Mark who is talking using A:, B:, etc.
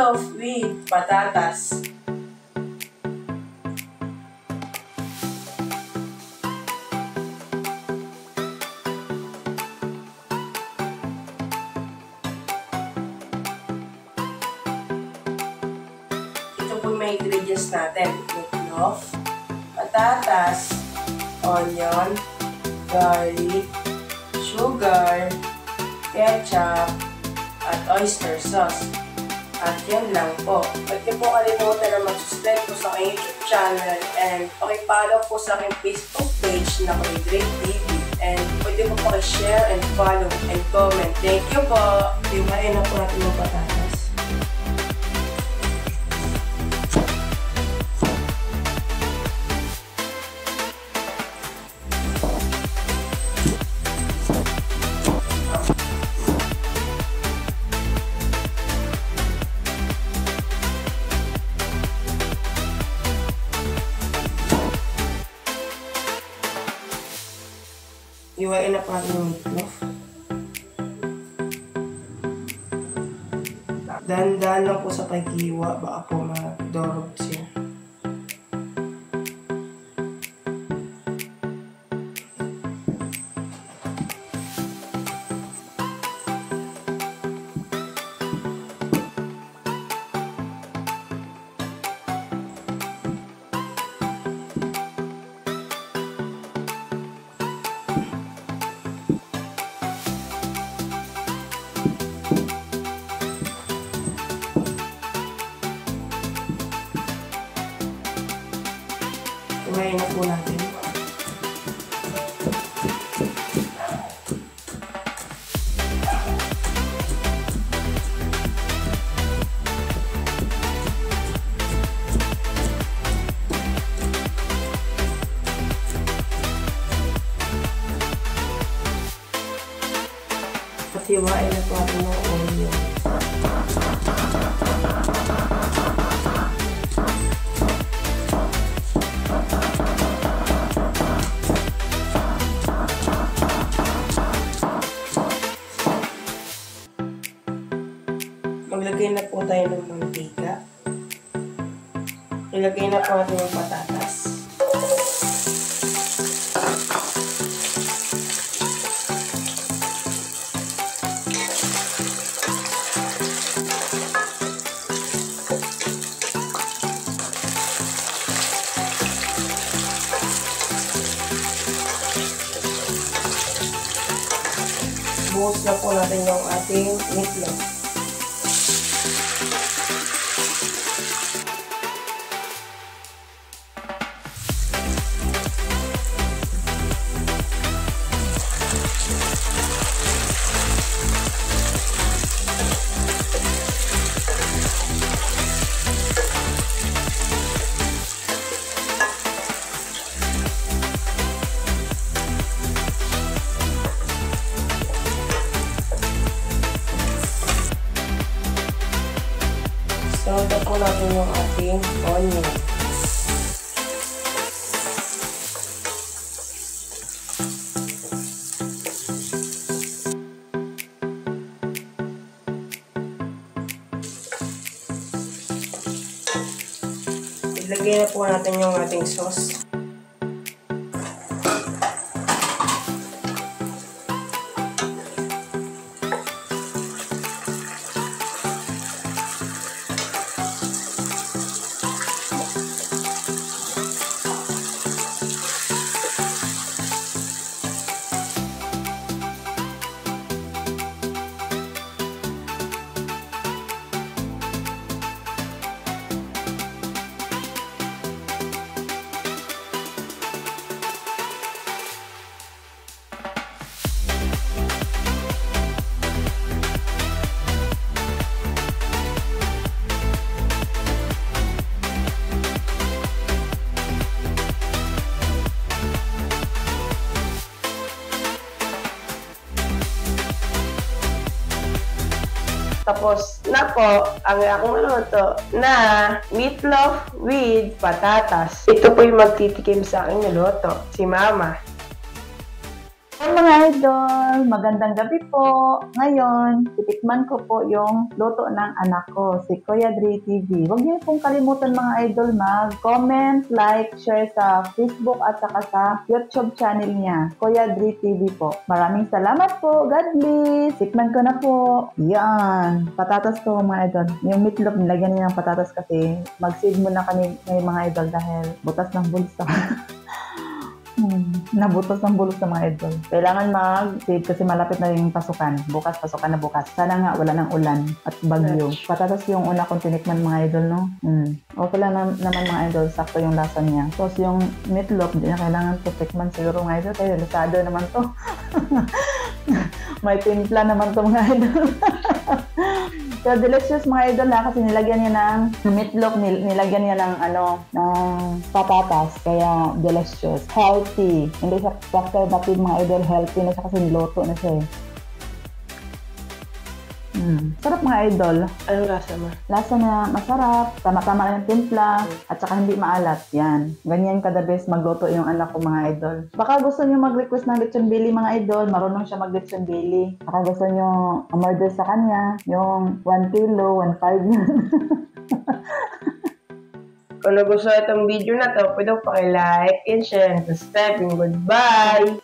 A: meatloaf with patatas. Ito po may ingredients natin. Meatloaf, patatas, onion, garlic, sugar, ketchup, at oyster sauce. At yan lang po. Huwag niyo po kalimutan na mag-subscribe po sa aking YouTube channel and pakipollow po sa aking Facebook page na Great TV. And pwede po pakishare and follow and comment. Thank you po! Iwain na po natin yung patatas. Iwain na po natin yung meatloaf. Dahan-dahan lang po sa paghiwa, baka po madorog siya. Iwain na po natin. At iwain na po natin ng onion. Maglagay na po tayo ng mantika. Ilagay na po natin yung patatas. Buhos na po natin yung ating meatloaf. So, ito po natin yung ating onion. Ilagay na po natin yung ating sauce. Tapos na po ang akong luto na meatloaf with patatas. Ito po yung magtitikim sa aking luto, si Mama.
B: Mga idol, magandang gabi po. Ngayon, titikman ko po yung luto ng anak ko, si Kuya Dre TV. Huwag niyo pong kalimutan mga idol mag-comment, like, share sa Facebook at saka sa YouTube channel niya, Kuya Dre TV po. Maraming salamat po. God bless. Tikman ko na po. Yan. Patatas ko mga idol. Yung meatloaf, nilagyan niya ng patatas kasi mag-save muna kami ngayon mga idol dahil butas ng bulsa. Nabutas ng bulos ng mga idol. Kailangan mag-save kasi malapit na yung pasukan. Bukas, pasukan na bukas. Sana nga wala ng ulan at bagyo. Patatas yung una kong tinikman mga idol, no? Okay lang naman mga idol. Sakto yung lasa niya. Tapos yung meatloaf, hindi na kailangan to tikman siguro mga idol. Kaya lusado naman to. May timpla naman to mga idol. So, delicious mga idol ha, kasi nilagyan niya ng meatloaf, nilagyan niya ng ng patatas, kaya delicious, healthy. Hindi siya batid mga idol, healthy na siya kasi niloto na siya eh. Sarap mga idol.
A: Anong lasa mo?
B: Lasa na masarap, tama-tama lang yung timpla, at saka hindi maalat. Yan. Ganyan kada best magluto yung anak ko mga idol. Baka gusto nyo mag-request ng lechon belly mga idol, marunong siya mag-lechon belly. Baka gusto nyo umorder sa kanya, yung 1 kilo, 1.5 yun.
A: Kung nagustuhan itong video na to, pwede paki-like and share and subscribe. Goodbye!